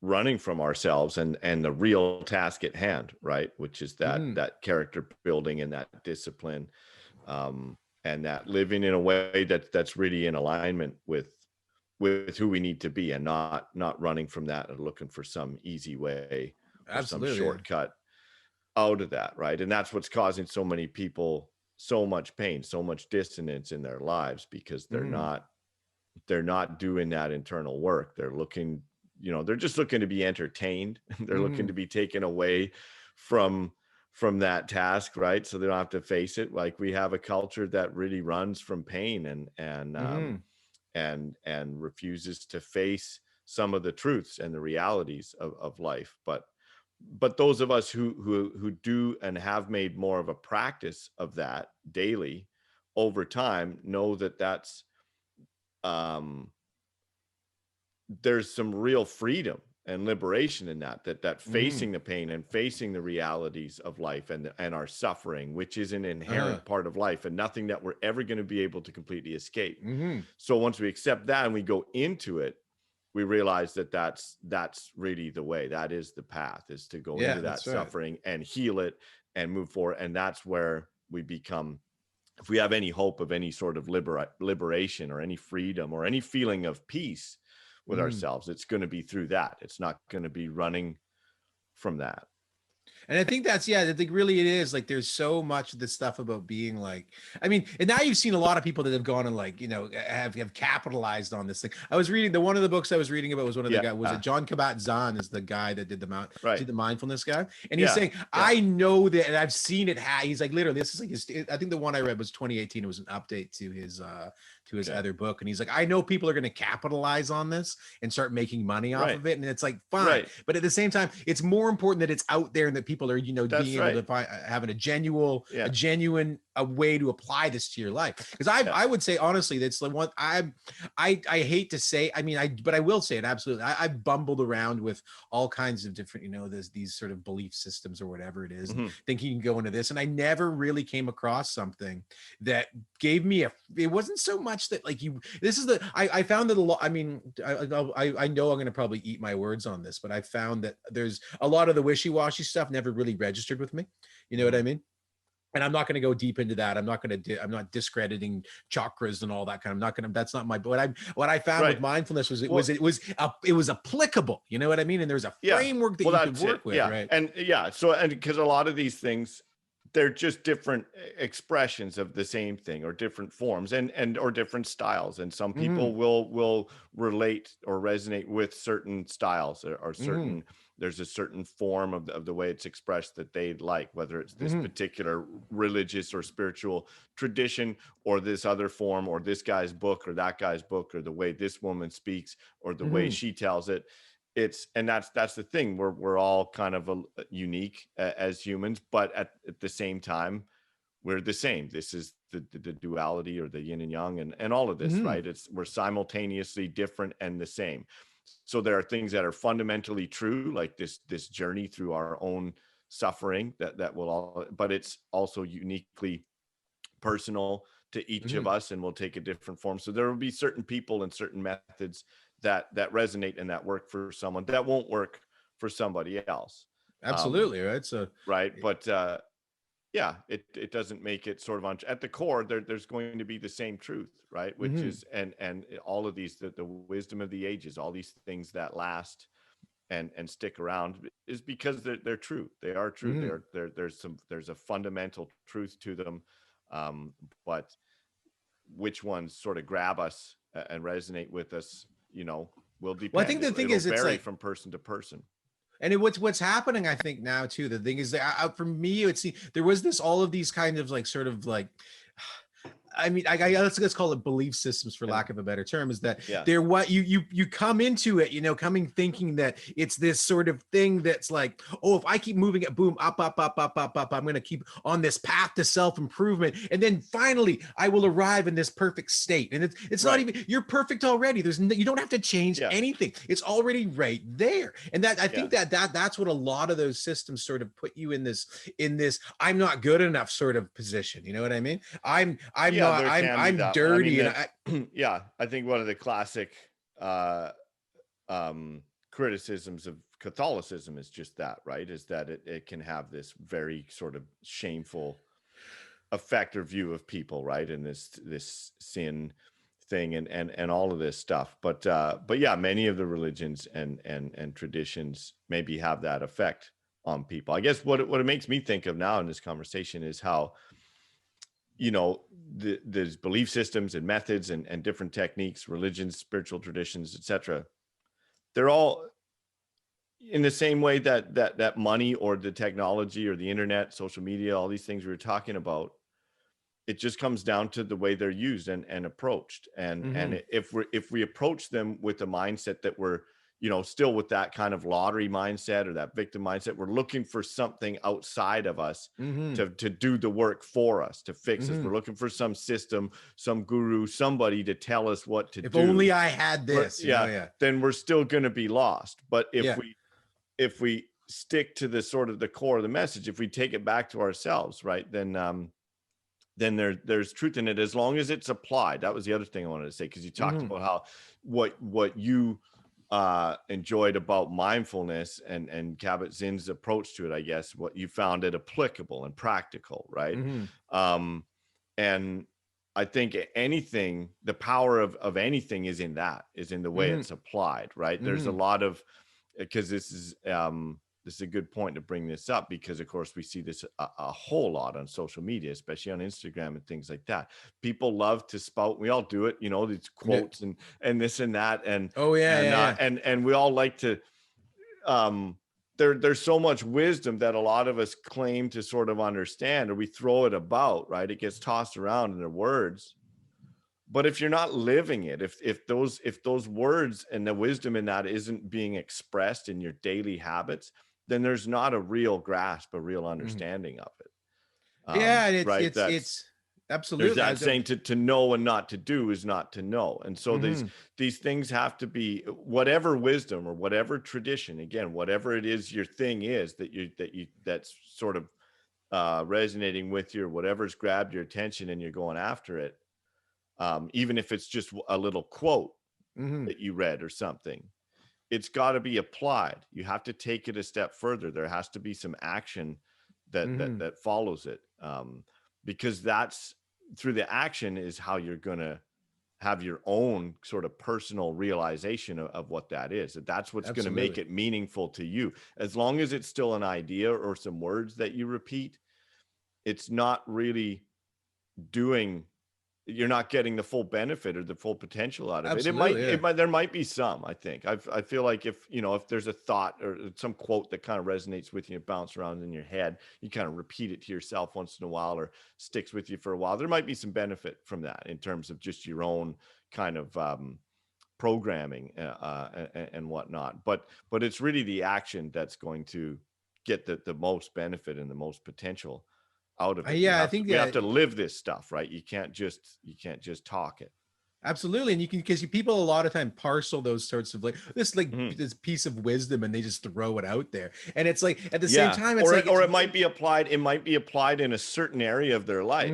running from ourselves and the real task at hand, right? Which is that character building and that discipline, and that living in a way that's really in alignment with who we need to be, and not running from that and looking for some easy way or some Absolutely. shortcut out of that, right? And that's what's causing so many people so much pain, so much dissonance in their lives, because they're not doing that internal work. They're looking, they're just looking to be entertained. They're looking to be taken away from that task, right? So they don't have to face it. Like, we have a culture that really runs from pain and refuses to face some of the truths and the realities of life. But those of us who do and have made more of a practice of that daily over time know that that's there's some real freedom and liberation in that facing the pain and facing the realities of life and our suffering, which is an inherent part of life and nothing that we're ever going to be able to completely escape. So once we accept that and we go into it, we realize that that's really the way. That is the path, is to go into that suffering and heal it and move forward. And that's where we become, if we have any hope of any sort of liberation or any freedom or any feeling of peace with ourselves, it's going to be through that. It's not going to be running from that. And I think that's, I think really it is like, there's so much of this stuff about being like, I mean, and now you've seen a lot of people that have gone and like, have capitalized on this thing. I was reading one of the books I was reading about was one of the guys, was it John Kabat-Zinn is the guy that did the mindfulness guy. And he's saying, I know that, and I've seen it. He's like, literally, this is like I think the one I read was 2018. It was an update to his other book. And he's like, I know people are going to capitalize on this and start making money off of it. And it's like, fine. But at the same time, it's more important that it's out there and that people are, being able to find, having a genuine way to apply this to your life. Because I would say, honestly, that's the one I hate to say, but I will say it absolutely. I've bumbled around with all kinds of different, these sort of belief systems or whatever it is, thinking you can go into this. And I never really came across something that gave me it wasn't so much that like I found that a lot. I mean, I know I'm going to probably eat my words on this, but I found that there's a lot of the wishy-washy stuff never really registered with me. You know what I mean? And I'm not going to go deep into that. I'm not discrediting chakras and all that kind of, that's not my, what I found with mindfulness was it was applicable. You know what I mean? And there's a framework that you could work with. Right. And and because a lot of these things, they're just different expressions of the same thing, or different forms and or different styles. And some people will relate or resonate with certain styles or certain, there's a certain form of the way it's expressed that they like, whether it's this particular religious or spiritual tradition, or this other form, or this guy's book or that guy's book, or the way this woman speaks, or the way she tells it. And that's the thing. We're all kind of unique as humans, but at the same time, we're the same. This is the duality, or the yin and yang, and all of this, right? We're simultaneously different and the same. So there are things that are fundamentally true, like this journey through our own suffering that will all, but it's also uniquely personal to each of us, and will take a different form. So there will be certain people and certain methods that resonate and that work for someone that won't work for somebody else. Absolutely. Right. So, right. But it doesn't make it sort of at the core, there's going to be the same truth, right? Which is, and all of these, the wisdom of the ages, all these things that last and stick around, is because they're true. They are true. There's a fundamental truth to them. But which ones sort of grab us and resonate with us, will depend. Well, I think the thing is, it's vary like from person to person. And what's happening, I think now too, the thing is that for me, there was all of these kind of like, sort of like, I mean, let's call it belief systems, for lack of a better term, is that they're what you come into it, coming thinking that it's this sort of thing that's like, oh, if I keep moving it, boom, up, I'm going to keep on this path to self-improvement. And then finally I will arrive in this perfect state. And it's not even, you're perfect already. You don't have to change anything. It's already right there. And that, I think that's what a lot of those systems sort of put you in this, I'm not good enough sort of position. You know what I mean? I'm dirty. I think one of the classic criticisms of Catholicism is just that, right? Is that it can have this very sort of shameful effect or view of people, right? And this sin thing and all of this stuff. But yeah, many of the religions and traditions maybe have that effect on people. I guess what it makes me think of now in this conversation is how, there's belief systems and methods and different techniques, religions, spiritual traditions, etc. They're all in the same way that money or the technology or the internet, social media, all these things we were talking about, it just comes down to the way they're used and approached. And if we approach them with the mindset that we're, still with that kind of lottery mindset or that victim mindset, we're looking for something outside of us to do the work for us, to fix us. We're looking for some system, some guru, somebody to tell us what to do. If only I had this, then we're still going to be lost. But if we stick to the sort of the core of the message, if we take it back to ourselves, right, then there's truth in it as long as it's applied. That was the other thing I wanted to say, because you talked about how what you enjoyed about mindfulness and Kabat-Zinn's approach to it, I guess, what you found it applicable and practical, right? And I think the power of anything is in the way it's applied, right? There's a lot of, because this is a good point to bring this up, because of course we see this a whole lot on social media, especially on Instagram and things like that. People love to spout, we all do it, these quotes and this and that. And and we all like to, there's so much wisdom that a lot of us claim to sort of understand, or we throw it about, right? It gets tossed around in their words. But if you're not living it, if those words and the wisdom in that isn't being expressed in your daily habits, then there's not a real grasp, a real understanding of it. It's absolutely, there's that saying, to know and not to do is not to know. And so these things have to be, whatever wisdom or whatever tradition, again, whatever it is your thing is that's sort of resonating with you, or whatever's grabbed your attention and you're going after it. Even if it's just a little quote that you read or something, it's got to be applied. You have to take it a step further. There has to be some action that follows it, because that's through the action is how you're going to have your own sort of personal realization of what that is. That's what's going to make it meaningful to you. As long as it's still an idea or some words that you repeat, it's not really you're not getting the full benefit or the full potential out of it. There might be some, I think. I feel like if there's a thought or some quote that kind of resonates with you, bounce around in your head, you kind of repeat it to yourself once in a while, or sticks with you for a while, there might be some benefit from that in terms of just your own kind of programming and whatnot. But it's really the action that's going to get the most benefit and the most potential out of it. I think you have to live this stuff, right? You can't just talk it. Absolutely. And because people a lot of time parcel those sorts of this piece of wisdom, and they just throw it out there. And it's like, at the same time, it's it might be applied in a certain area of their life,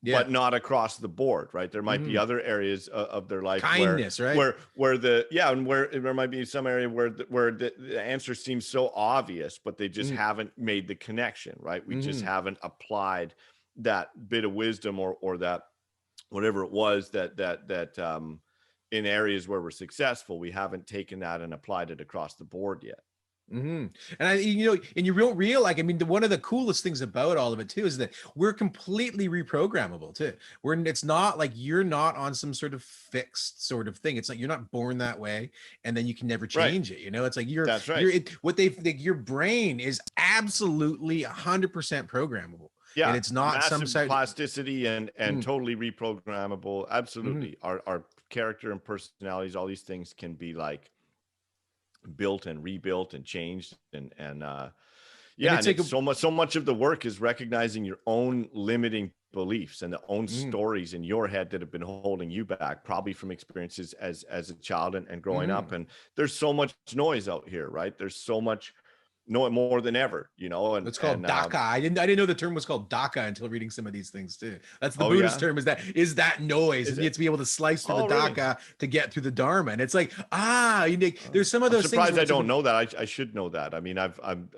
but not across the board, right? There might be other areas of their life, kindness, where there might be some area where the answer seems so obvious, but they just haven't made the connection, right? We just haven't applied that bit of wisdom or that whatever it was that in areas where we're successful, we haven't taken that and applied it across the board yet. And and you one of the coolest things about all of it too is that we're completely reprogrammable too. It's not like you're not on some sort of fixed sort of thing. It's like you're not born that way and then you can never change it. It's like that's right. Your brain is absolutely 100% programmable. Yeah, and it's not massive some plasticity and totally reprogrammable. Absolutely, our character and personalities, all these things can be like built and rebuilt and changed so much of the work is recognizing your own limiting beliefs and the own stories in your head that have been holding you back, probably from experiences as a child and growing up. And there's so much noise out here, right? There's so much know it more than ever, and it's called Daka. I didn't know the term was called Daka until reading some of these things too. That's the Buddhist term, is that noise. And you have to be able to slice through the Daka to get through the Dharma. And it's like, there's some of those things. I'm surprised I don't know that. I should know that. I mean, I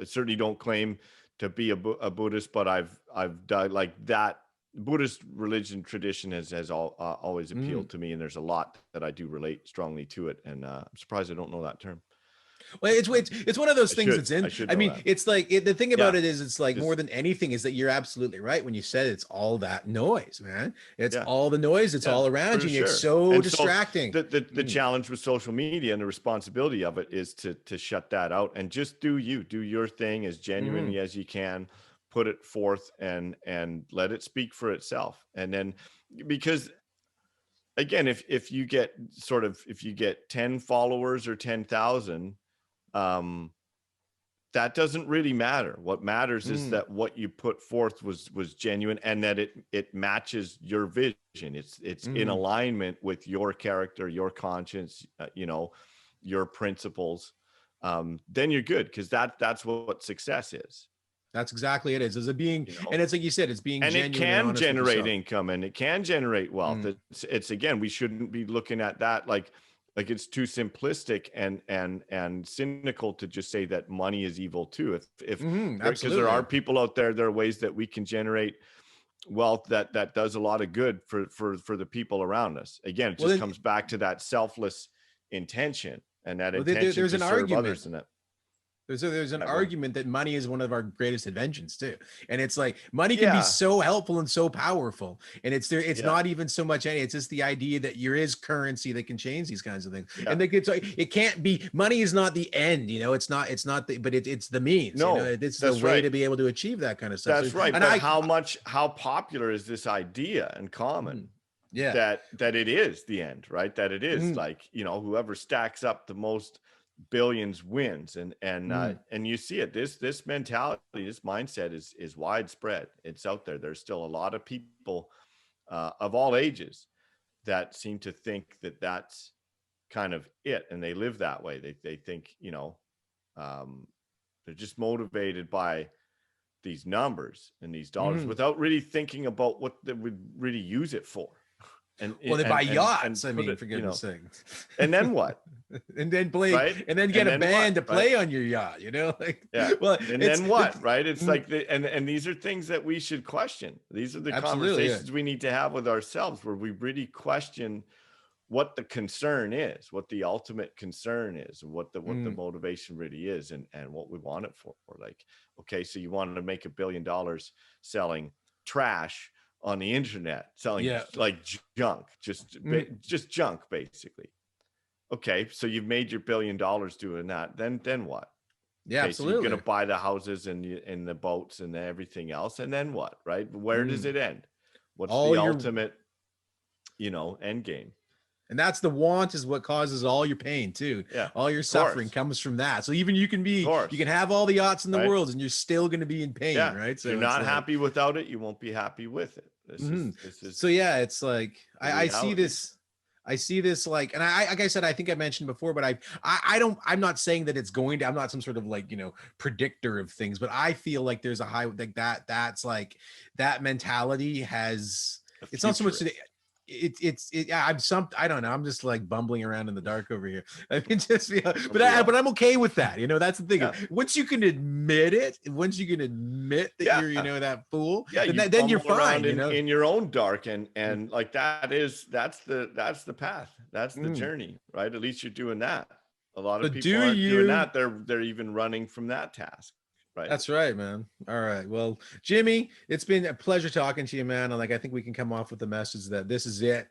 certainly don't claim to be a Buddhist, but I've done like that. Buddhist religion tradition has always appealed to me, and there's a lot that I do relate strongly to it. And I'm surprised I don't know that term. Well, it's one of those things that's in. I mean, it's like the thing about it is, it's like more than anything is that you're absolutely right when you said it's all that noise, man. It's all the noise. It's all around you. And it's so distracting. So the challenge with social media and the responsibility of it is to shut that out and just do your thing as genuinely as you can. Put it forth and let it speak for itself. And then, because again, if you get 10 followers or 10,000, that doesn't really matter. What matters is that what you put forth was genuine, and that it matches your vision. It's in alignment with your character, your conscience, your principles. Then you're good, because that's what success is. That's exactly it is. As a being, and it's like you said, it's being and genuine, it can generate income, and it can generate wealth. It's again, we shouldn't be looking at that like it's too simplistic and cynical to just say that money is evil too. Because there are people out there are ways that we can generate wealth that does a lot of good for the people around us. Again, it just comes back to that selfless intention, and that intention there's to an serve argument. others in it. There's an argument that money is one of our greatest inventions too, and it's like money can be so helpful and so powerful, and it's not even so much it's just the idea that there is currency that can change these kinds of things, and it can't be, money is not the end, it's not but it's the means. It's the way to be able to achieve that kind of stuff. That's right. And how popular is this idea and common? That it is the end, right? That it is like, whoever stacks up the most billions wins, and you see it, this mentality, this mindset is widespread. It's out there. There's still a lot of people of all ages that seem to think that that's kind of it, and they live that way. They think they're just motivated by these numbers and these dollars without really thinking about what they would really use it for. They buy yachts. For goodness sake. And then what? And then play, right? And then get a band to play on your yacht. And then what? Right? It's like and these are things that we should question. These are the conversations we need to have with ourselves, where we really question what the concern is, what the ultimate concern is, and what the motivation really is, and what we want it for. Like, okay, so you wanted to make $1 billion selling trash on the internet, selling like junk, just junk, basically. Okay, so you've made your $1 billion doing that. Then what? Absolutely. So you're going to buy the houses and the boats and everything else, and then what? Right? Where does it end? What's the ultimate, end game? And that's the want, is what causes all your pain too. All your suffering comes from that. So even you can have all the yachts in the world, and you're still going to be in pain, right? So you're not happy without it, you won't be happy with it. This is so it's like I see this like, and like I said, I think I mentioned before, but I'm not saying that it's going to, I'm not some sort of like, predictor of things, but I feel like there's a high, like that's like, that mentality has, it's not so much today. I don't know. I'm just like bumbling around in the dark over here. I mean, but I'm okay with that. That's the thing. Once you can admit it, once you can admit that you're, that fool, then you're fine. In your own dark, and like that's the path. That's the journey, right? At least you're doing that. A lot of people aren't doing that. They're even running from that task. Right. That's right, man. All right. Well, Jimmy, it's been a pleasure talking to you, man. And I think we can come off with the message that this is it.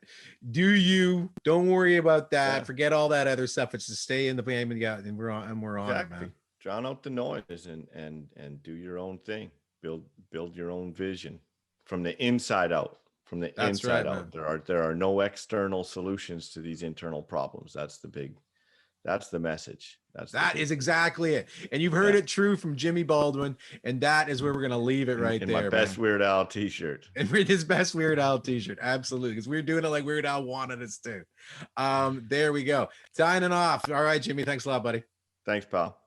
Don't worry about that. Forget all that other stuff. It's to stay in the game and we're on it, man. Drown out the noise and do your own thing. Build your own vision from the inside out. From the inside out. Man. There are no external solutions to these internal problems. That's the message. That is exactly it. And you've heard it true from Jimmy Baldwin. And that is where we're going to leave it right there. My best Weird Al t-shirt. And with his best Weird Al t-shirt. Absolutely. Because we're doing it like Weird Al wanted us to. There we go. Signing off. All right, Jimmy. Thanks a lot, buddy. Thanks, pal.